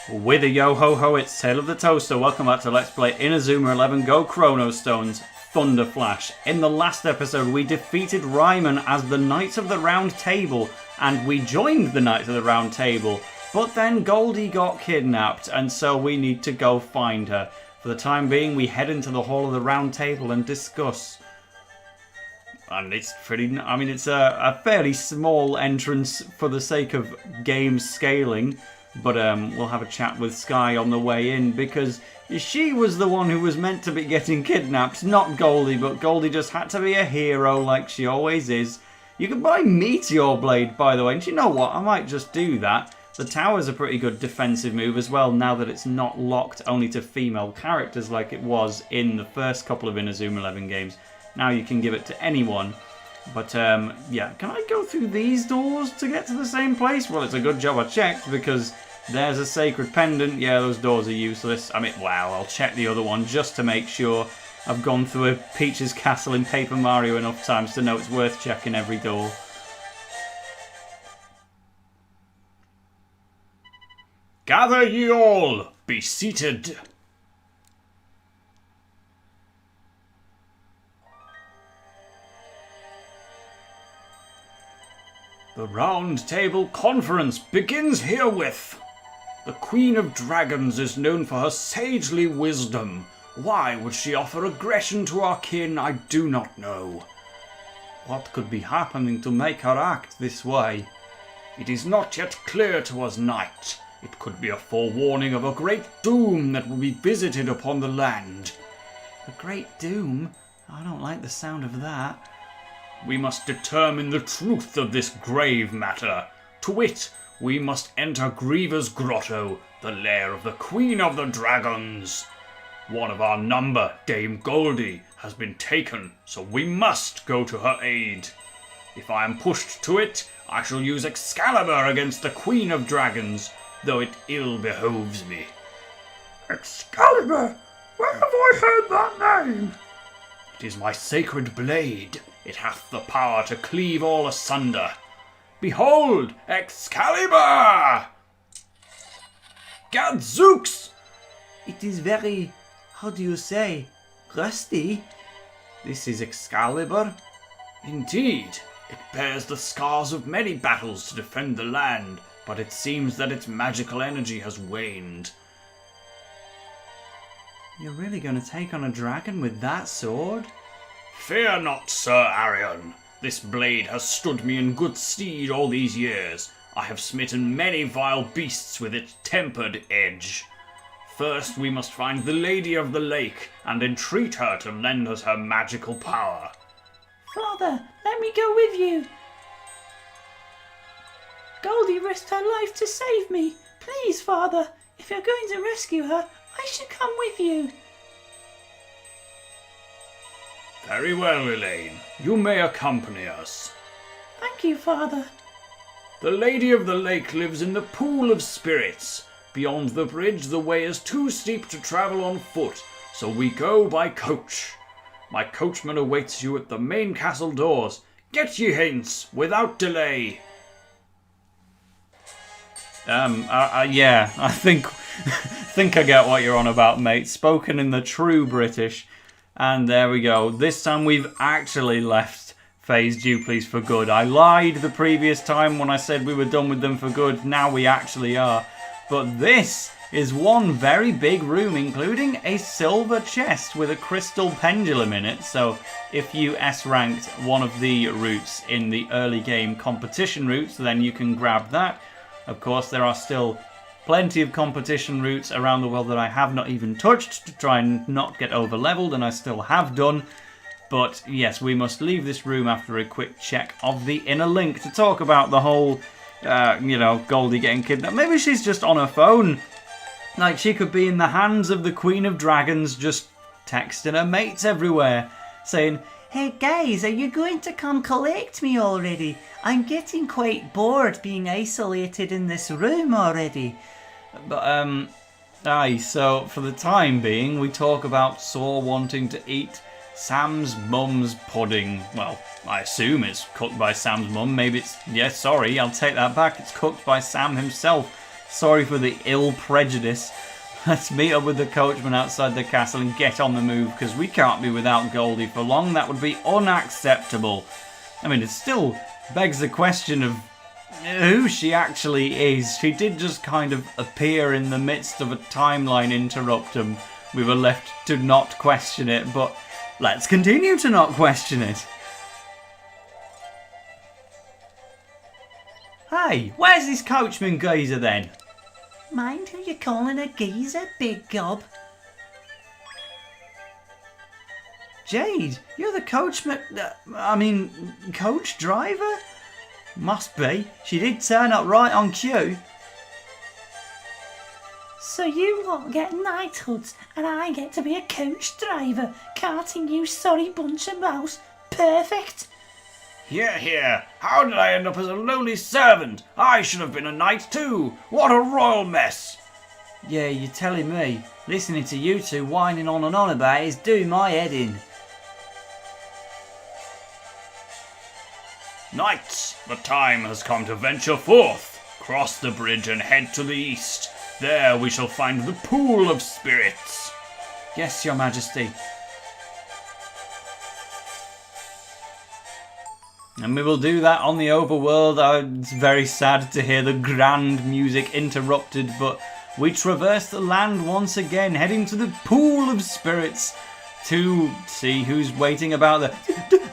With a yo-ho-ho, it's Tale of the Toaster. Welcome back to Let's Play Inazuma 11 Go Chrono Stones Thunderflash. In the last episode, we defeated Ryman as the Knights of the Round Table, and we joined the Knights of the Round Table. But then Goldie got kidnapped, and so we need to go find her. For the time being, we head into the Hall of the Round Table and discuss. And it's pretty... I mean, it's a fairly small entrance for the sake of game scaling. But we'll have a chat with Sky on the way in, because she was the one who was meant to be getting kidnapped, not Goldie, but Goldie just had to be a hero like she always is. You can buy Meteor Blade, by the way, and you know what, I might just do that. The tower's a pretty good defensive move as well, now that it's not locked only to female characters like it was in the first couple of Inazuma 11 games. Now you can give it to anyone. But, yeah, can I go through these doors to get to the same place? Well, it's a good job I checked, because there's a sacred pendant. Yeah, those doors are useless. I mean, wow, I'll check the other one just to make sure. I've gone through a Peach's Castle in Paper Mario enough times to know it's worth checking every door. Gather ye all, be seated. The Round Table Conference begins herewith. The Queen of Dragons is known for her sagely wisdom. Why would she offer aggression to our kin, I do not know. What could be happening to make her act this way? It is not yet clear to us, Knight. It could be a forewarning of a great doom that will be visited upon the land. A great doom? I don't like the sound of that. We must determine the truth of this grave matter. To wit, we must enter Griever's Grotto, the lair of the Queen of the Dragons. One of our number, Dame Goldie, has been taken, so we must go to her aid. If I am pushed to it, I shall use Excalibur against the Queen of Dragons, though it ill behoves me. Excalibur? Where have I heard that name? It is my sacred blade. It hath the power to cleave all asunder. Behold, Excalibur! Gadzooks! It is very, how do you say, rusty. This is Excalibur? Indeed, it bears the scars of many battles to defend the land, but it seems that its magical energy has waned. You're really going to take on a dragon with that sword? Fear not, Sir Arion. This blade has stood me in good stead all these years. I have smitten many vile beasts with its tempered edge. First, we must find the Lady of the Lake and entreat her to lend us her magical power. Father, let me go with you. Goldie risked her life to save me. Please, Father, if you're going to rescue her, I should come with you. Very well, Elaine. You may accompany us. Thank you, Father. The Lady of the Lake lives in the Pool of Spirits. Beyond the bridge, the way is too steep to travel on foot, so we go by coach. My coachman awaits you at the main castle doors. Get ye hence, without delay. Yeah, I think I get what you're on about, mate. Spoken in the true British. And there we go. This time we've actually left Fei's Duplies for good. I lied the previous time when I said we were done with them for good. Now we actually are. But this is one very big room, including a silver chest with a crystal pendulum in it. So if you S-ranked one of the routes in the early game competition routes, then you can grab that. Of course, there are still plenty of competition routes around the world that I have not even touched to try and not get over-leveled, and I still have done. But yes, we must leave this room after a quick check of the inner link to talk about the whole, Goldie getting kidnapped. Maybe she's just on her phone. Like, she could be in the hands of the Queen of Dragons, just texting her mates everywhere, saying, "Hey guys, are you going to come collect me already? I'm getting quite bored being isolated in this room already." But, aye, so for the time being, we talk about Saw wanting to eat Sam's mum's pudding. Well, I assume it's cooked by Sam's mum. Maybe it's... Yes, sorry, I'll take that back. It's cooked by Sam himself. Sorry for the ill prejudice. Let's meet up with the coachman outside the castle and get on the move, because we can't be without Goldie for long. That would be unacceptable. I mean, it still begs the question of who she actually is. She did just kind of appear in the midst of a timeline interruptum. We were left to not question it, but let's continue to not question it. Hey, where's this coachman geezer then? Mind who you're calling a geezer, big gob. Jade, you're the coachman... coach driver? Must be. She did turn up right on cue. So you lot get knighthoods and I get to be a coach driver, carting you sorry bunch about. Perfect. Here. How did I end up as a lowly servant? I should have been a knight too. What a royal mess. Yeah, you're telling me. Listening to you two whining on and on about it is doing my head in. Knights, the time has come to venture forth. Cross the bridge and head to the east. There we shall find the pool of spirits. Yes, your majesty. And we will do that on the overworld. It's very sad to hear the grand music interrupted, but we traverse the land once again, heading to the pool of spirits to see who's waiting about the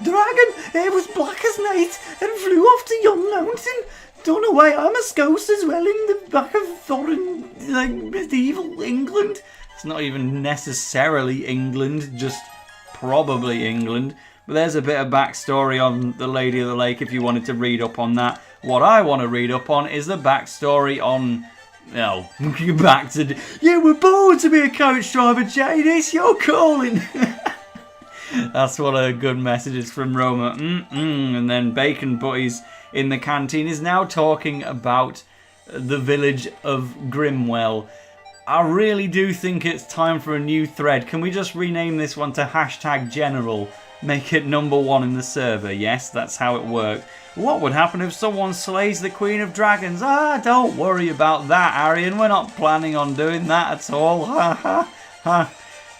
dragon. It was black as night and flew off to yon mountain. Don't know why I'm a ghost as well in the back of foreign, medieval England. It's not even necessarily England, just probably England. But there's a bit of backstory on the Lady of the Lake if you wanted to read up on that. What I want to read up on is the backstory on... back to... You were born to be a coach driver, Jade. It's your calling. That's what a good message is from Roma. And then Bacon Butties in the canteen is now talking about the village of Grimwell. I really do think it's time for a new thread. Can we just rename this one to #General? Make it #1 in the server. Yes, that's how it worked. What would happen if someone slays the Queen of Dragons? Don't worry about that, Arion. We're not planning on doing that at all. Ha ha ha.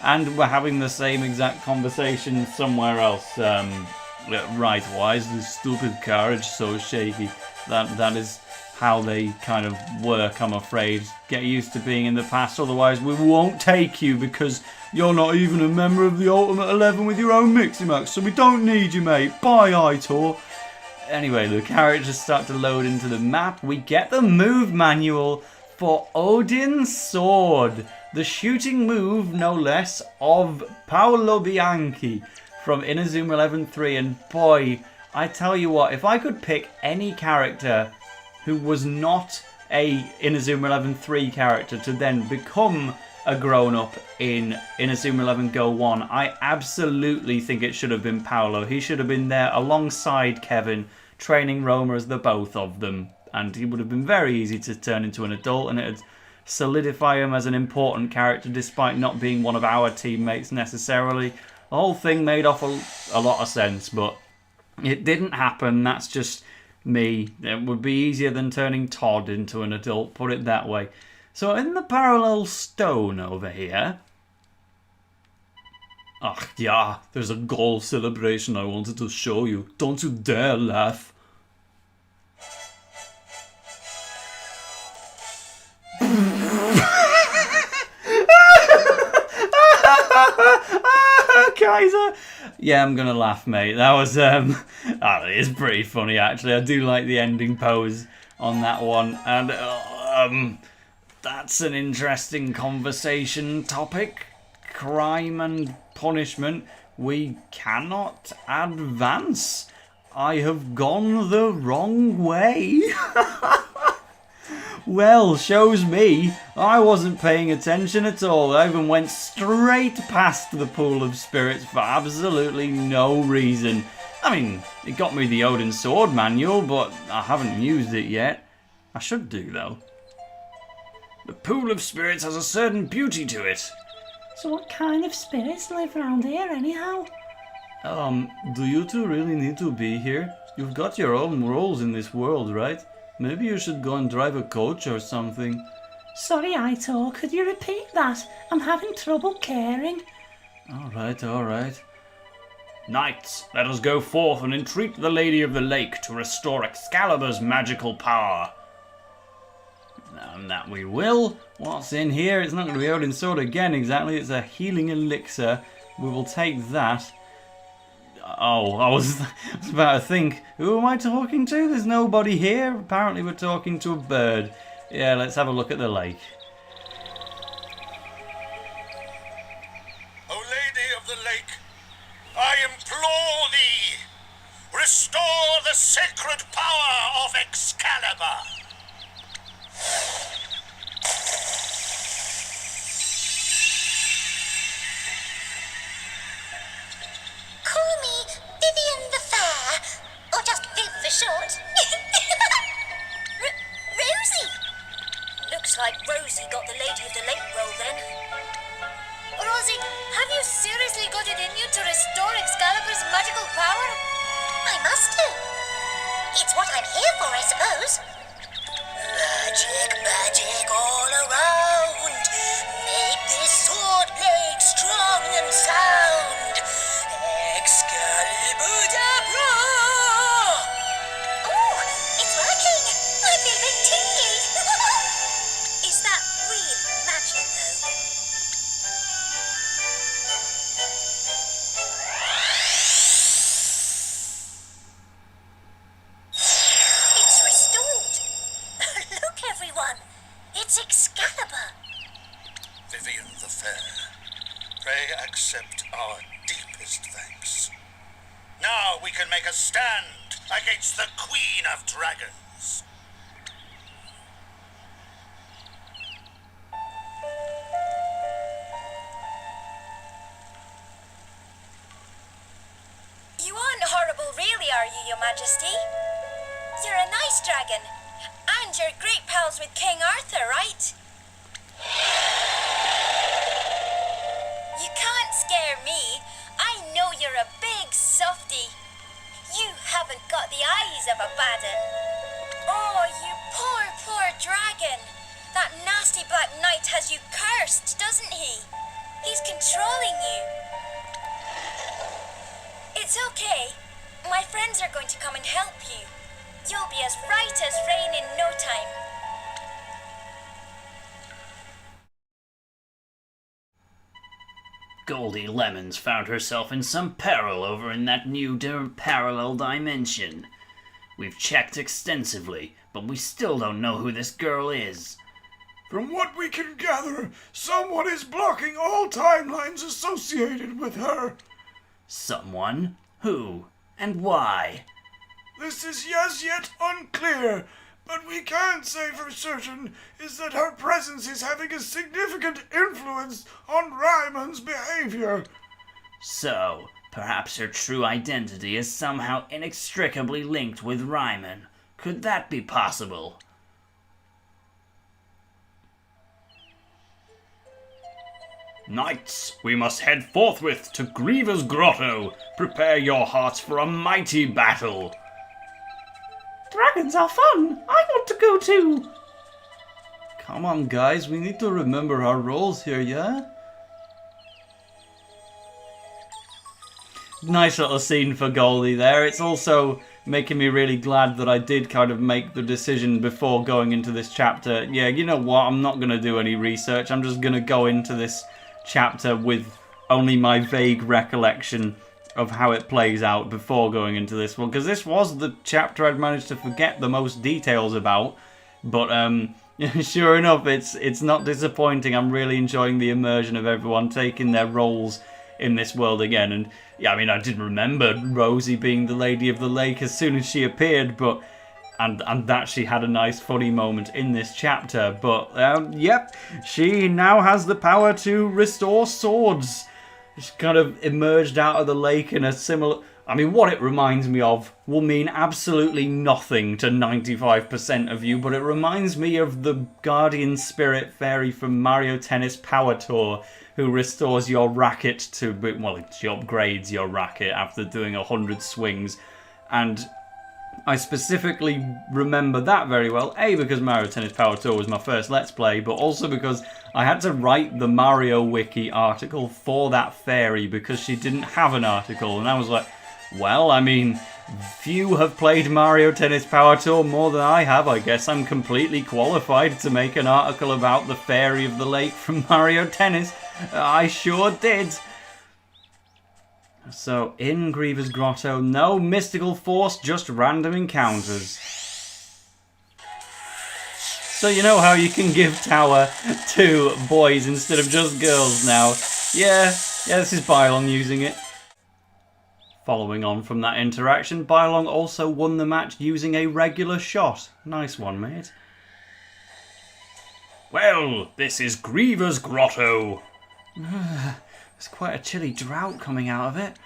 And we're having the same exact conversation somewhere else. Right, why is this stupid carriage so shaky? That is how they kind of work, I'm afraid. Get used to being in the past, otherwise we won't take you because you're not even a member of the Ultimate 11 with your own Mixie-Max, so we don't need you, mate. Bye, Aitor. Anyway, the characters start to load into the map. We get the move manual for Odin's Sword, the shooting move, no less, of Paolo Bianchi from Inazuma 11.3, and boy, I tell you what, if I could pick any character who was not a Inazuma 11.3 character to then become a grown-up in Inazuma 11 Go 1, I absolutely think it should have been Paolo. He should have been there alongside Kevin, training Roma as the both of them, and he would have been very easy to turn into an adult, and it would solidify him as an important character despite not being one of our teammates necessarily. The whole thing made off a lot of sense, but it didn't happen. That's just me. It would be easier than turning Todd into an adult, put it that way. So in the parallel stone over here... Ach yeah, there's a goal celebration I wanted to show you. Don't you dare laugh. Kaiser! Yeah, I'm gonna laugh, mate. That was, it is pretty funny, actually. I do like the ending pose on that one. And, that's an interesting conversation topic. Crime and punishment. We cannot advance. I have gone the wrong way. Well, shows me. I wasn't paying attention at all. I even went straight past the pool of spirits for absolutely no reason. I mean, it got me the Odin Sword manual, but I haven't used it yet. I should do, though. The pool of spirits has a certain beauty to it. So what kind of spirits live around here, anyhow? Do you two really need to be here? You've got your own roles in this world, right? Maybe you should go and drive a coach or something. Sorry, Aito, could you repeat that? I'm having trouble caring. Alright, alright. Knights, let us go forth and entreat the Lady of the Lake to restore Excalibur's magical power. And that we will. What's in here? It's not going to be Odin's sword again exactly. It's a healing elixir. We will take that. Oh, I was about to think, who am I talking to? There's nobody here. Apparently we're talking to a bird. Yeah, let's have a look at the lake. O Lady of the Lake, I implore thee, restore the sacred power of Excalibur. Call me Vivian the Fair, or just Viv for short. Rosie! Looks like Rosie got the Lady of the Lake role then. Rosie, have you seriously got it in you to restore Excalibur's magical power? I must do. It's what I'm here for, I suppose. Magic, magic all around. Make this sword blade strong and sound. Excalibur Dabra! Oh, it's working. I feel a bit tingly. Is that real magic, though? It's restored. Look, everyone. It's Excalibur. Vivian the Fair, pray accept our deepest thanks. Now we can make a stand against the Queen of Dragons. You aren't horrible, really, are you, Your Majesty? You're a nice dragon. And you're great pals with King Arthur, right? You can't scare me. I know you're a big softy. You haven't got the eyes of a baden. Oh, you poor, poor dragon. That nasty black knight has you cursed, doesn't he? He's controlling you. It's okay. My friends are going to come and help you. You'll be as right as rain in no time. Goldie Lemons found herself in some peril over in that new parallel dimension. We've checked extensively, but we still don't know who this girl is. From what we can gather, someone is blocking all timelines associated with her. Someone? Who? And why? This is as yet unclear, but we can say for certain is that her presence is having a significant influence on Ryman's behavior. So, perhaps her true identity is somehow inextricably linked with Ryman. Could that be possible? Knights, we must head forthwith to Griever's Grotto. Prepare your hearts for a mighty battle. Dragons are fun. I want to go too. Come on, guys, we need to remember our roles here, yeah? Nice little scene for Goldie there. It's also making me really glad that I did kind of make the decision before going into this chapter. Yeah, you know what? I'm not going to do any research. I'm just going to go into this chapter with only my vague recollection of how it plays out before going into this one, because this was the chapter I'd managed to forget the most details about. But sure enough, it's not disappointing. I'm really enjoying the immersion of everyone taking their roles in this world again. And yeah, I mean, I did remember Rosie being the Lady of the Lake as soon as she appeared, but and that she had a nice funny moment in this chapter. But yep, she now has the power to restore swords. She kind of emerged out of the lake in a similar... I mean, what it reminds me of will mean absolutely nothing to 95% of you, but it reminds me of the Guardian Spirit Fairy from Mario Tennis Power Tour, who restores your racket to... Well, she upgrades your racket after doing 100 swings. And I specifically remember that very well. A, because Mario Tennis Power Tour was my first Let's Play, but also because I had to write the Mario Wiki article for that fairy because she didn't have an article. And I was like, well, I mean, few have played Mario Tennis Power Tour more than I have. I guess I'm completely qualified to make an article about the fairy of the lake from Mario Tennis. I sure did. So, in Griever's Grotto, no mystical force, just random encounters. So you know how you can give Tower to boys instead of just girls now? Yeah, this is Bylong using it. Following on from that interaction, Bylong also won the match using a regular shot. Nice one, mate. Well, this is Griever's Grotto. There's quite a chilly drought coming out of it.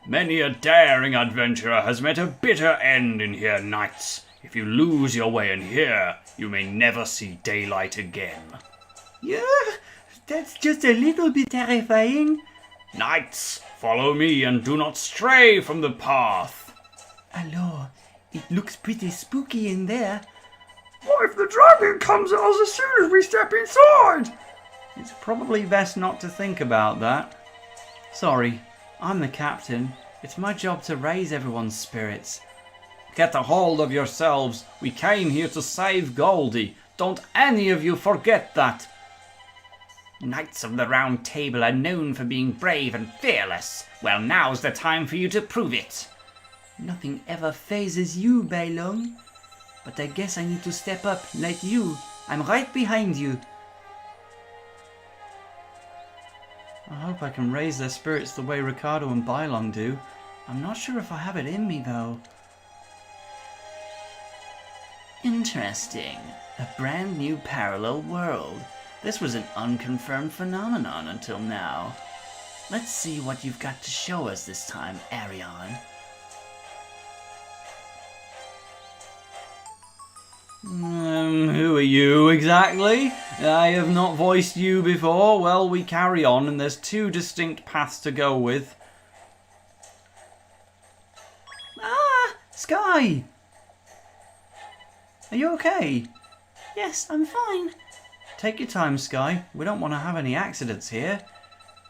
Many a daring adventurer has met a bitter end in here, knights. If you lose your way in here, you may never see daylight again. Yeah, that's just a little bit terrifying. Knights, follow me and do not stray from the path. Hello, it looks pretty spooky in there. What if the dragon comes at us as soon as we step inside? It's probably best not to think about that. Sorry, I'm the captain. It's my job to raise everyone's spirits. Get a hold of yourselves. We came here to save Goldie. Don't any of you forget that. Knights of the Round Table are known for being brave and fearless. Well, now's the time for you to prove it. Nothing ever phases you, Bylong. But I guess I need to step up, like you. I'm right behind you. I hope I can raise their spirits the way Ricardo and Bylong do. I'm not sure if I have it in me, though. Interesting. A brand new parallel world. This was an unconfirmed phenomenon until now. Let's see what you've got to show us this time, Arion. Who are you exactly? I have not voiced you before. Well, we carry on, and there's two distinct paths to go with. Ah, Sky! Are you okay? Yes, I'm fine. Take your time, Sky. We don't want to have any accidents here.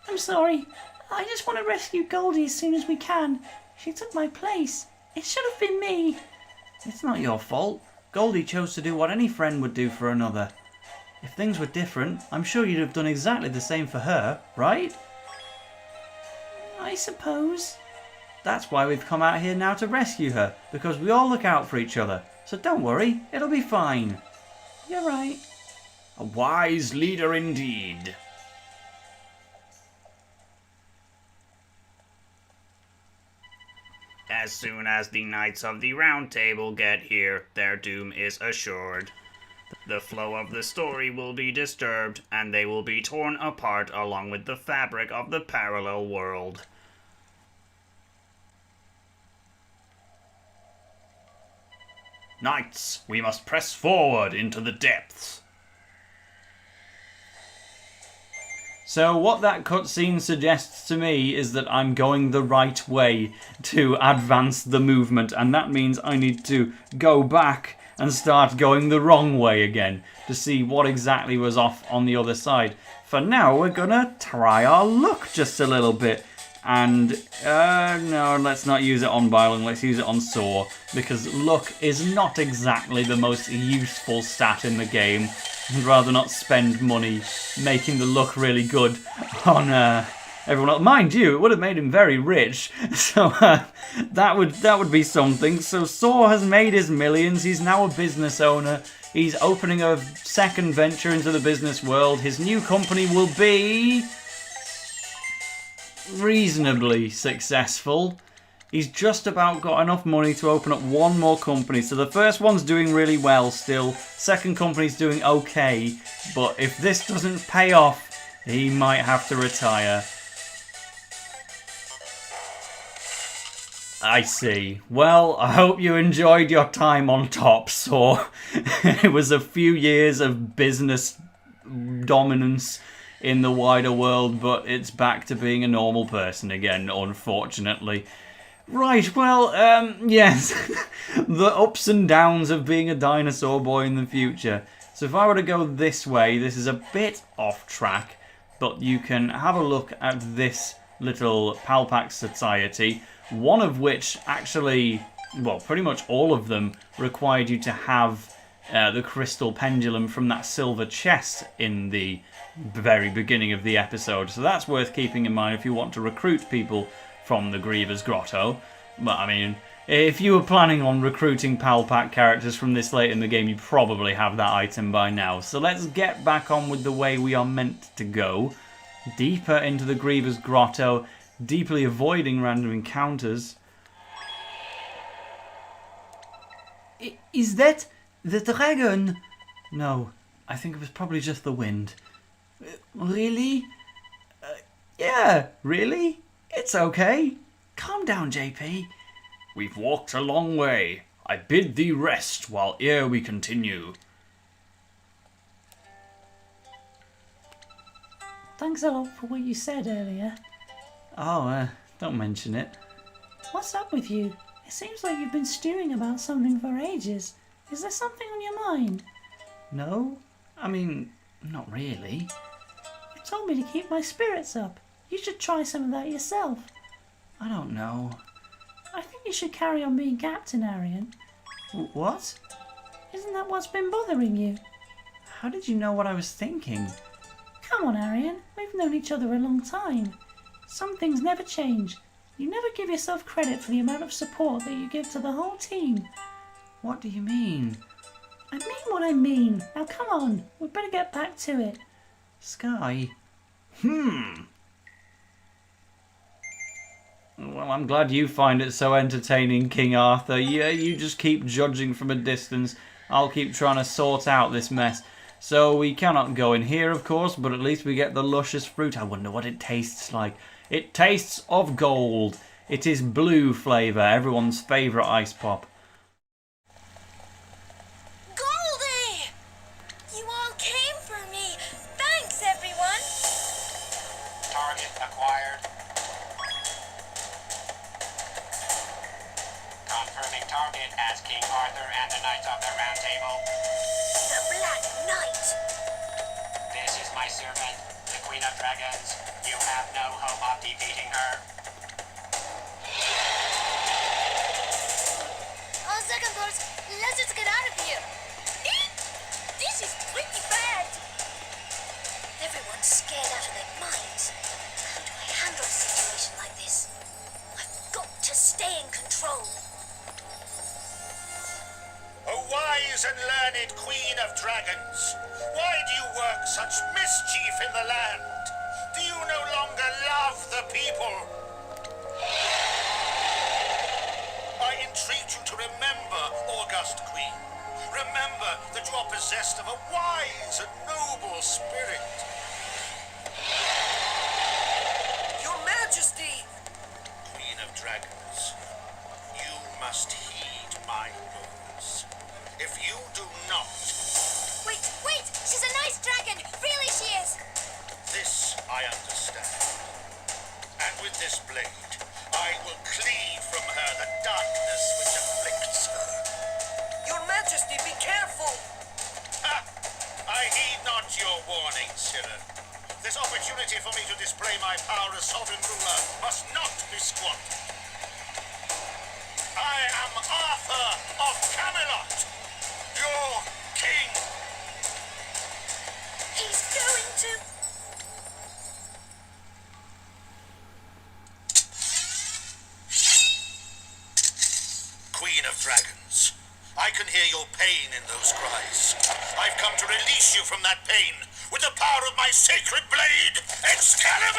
I'm sorry. I just want to rescue Goldie as soon as we can. She took my place. It should have been me. It's not your fault. Goldie chose to do what any friend would do for another. If things were different, I'm sure you'd have done exactly the same for her, right? I suppose. That's why we've come out here now to rescue her, because we all look out for each other. So don't worry, it'll be fine. You're right. A wise leader indeed. As soon as the Knights of the Round Table get here, their doom is assured. The flow of the story will be disturbed, and they will be torn apart along with the fabric of the parallel world. Knights, we must press forward into the depths. So what that cutscene suggests to me is that I'm going the right way to advance the movement, and that means I need to go back and start going the wrong way again to see what exactly was off on the other side. For now, we're gonna try our luck just a little bit. And, no, let's not use it on Bylong, let's use it on Saw, because luck is not exactly the most useful stat in the game. I'd rather not spend money making the luck really good on everyone else. Mind you, it would have made him very rich, so that would be something. So Saw has made his millions, he's now a business owner, he's opening a second venture into the business world. His new company will be reasonably successful. He's just about got enough money to open up one more company. So the first one's doing really well still. Second company's doing okay. But if this doesn't pay off, he might have to retire. I see. Well, I hope you enjoyed your time on top, Saw. It was a few years of business dominance in the wider world, but it's back to being a normal person again, unfortunately. Right, well, yes. The ups and downs of being a dinosaur boy in the future. So if I were to go this way, this is a bit off track, but you can have a look at this little Palpak Society, one of which actually, well, pretty much all of them required you to have the crystal pendulum from that silver chest in the very beginning of the episode. So that's worth keeping in mind if you want to recruit people from the Griever's Grotto. But I mean, if you were planning on recruiting Palpak characters from this late in the game, you probably have that item by now. So let's get back on with the way we are meant to go. Deeper into the Griever's Grotto, deeply avoiding random encounters. Is that the dragon? No, I think it was probably just the wind. Really? Yeah, really? It's okay. Calm down, JP. We've walked a long way. I bid thee rest while ere we continue. Thanks a lot for what you said earlier. Oh, don't mention it. What's up with you? It seems like you've been stewing about something for ages. Is there something on your mind? No? I mean, not really. You told me to keep my spirits up. You should try some of that yourself. I don't know. I think you should carry on being Captain Arion. What? Isn't that what's been bothering you? How did you know what I was thinking? Come on, Arion. We've known each other a long time. Some things never change. You never give yourself credit for the amount of support that you give to the whole team. What do you mean? I mean what I mean. Now come on. We'd better get back to it. Sky? Well, I'm glad you find it so entertaining, King Arthur. Yeah, you just keep judging from a distance. I'll keep trying to sort out this mess. So we cannot go in here, of course, but at least we get the luscious fruit. I wonder what it tastes like. It tastes of gold. It is blue flavour, everyone's favourite ice pop. Goldie! You all came for me. Thanks, everyone. Target acquired. Confirming target as King Arthur and the Knights of the Round Table. The Black Knight. This is my servant, the Queen of Dragons. You have no hope of defeating her. On second thoughts, let's just get out of here. This is pretty bad. Everyone's scared out of their minds. How do I handle a situation like this? I've got to stay in control. O wise and learned Queen of Dragons, why do you work such mischief in the land? Do you no longer love the people? I entreat you to remember, August Queen. Remember that you are possessed of a wise and noble spirit. Your Majesty! Queen of Dragons, you must heed my laws. If you do not, Wait! She's a nice dragon! Really she is! this I understand. And with this blade, I will cleave from her the darkness which afflicts her. Your Majesty, be careful! Ha! I heed not your warning, Cyril. This opportunity for me to display my power as sovereign ruler must not be squandered. I am Arthur of Camelot, your king. He's going to... Queen of Dragons, I can hear your pain in those cries. I've come to release you from that pain with the power of my sacred blade, Excalibur!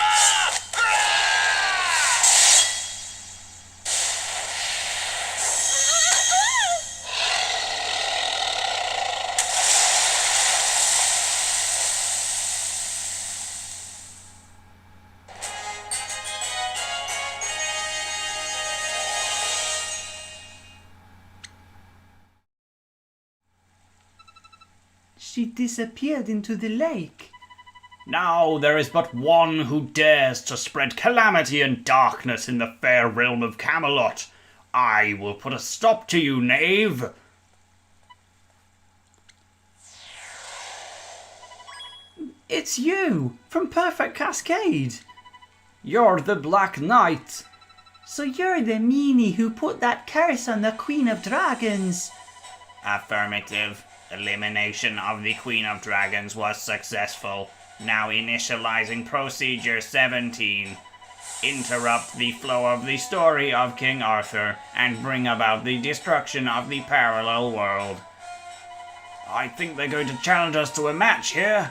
She disappeared into the lake. Now there is but one who dares to spread calamity and darkness in the fair realm of Camelot. I will put a stop to you, knave. It's you, from Perfect Cascade. You're the Black Knight. So you're the meanie who put that curse on the Queen of Dragons. Affirmative. Elimination of the Queen of Dragons was successful. Now initializing Procedure 17. Interrupt the flow of the story of King Arthur and bring about the destruction of the parallel world. I think they're going to challenge us to a match here.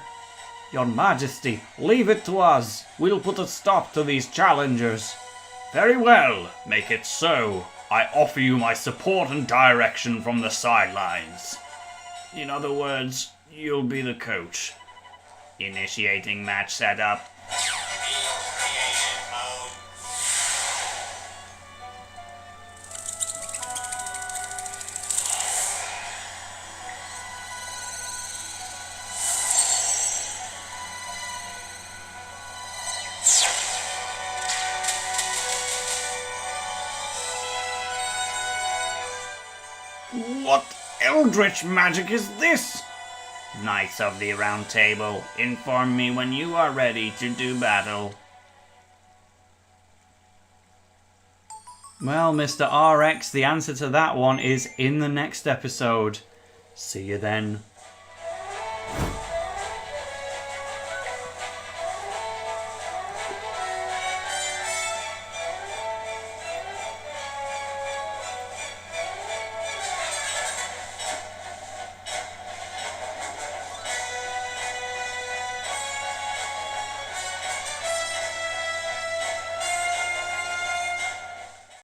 Your Majesty, leave it to us. We'll put a stop to these challengers. Very well, make it so. I offer you my support and direction from the sidelines. In other words, you'll be the coach. Initiating match setup. What eldritch magic is this? Knights of the Round Table, inform me when you are ready to do battle. Well, Mr. RX, the answer to that one is in the next episode. See you then.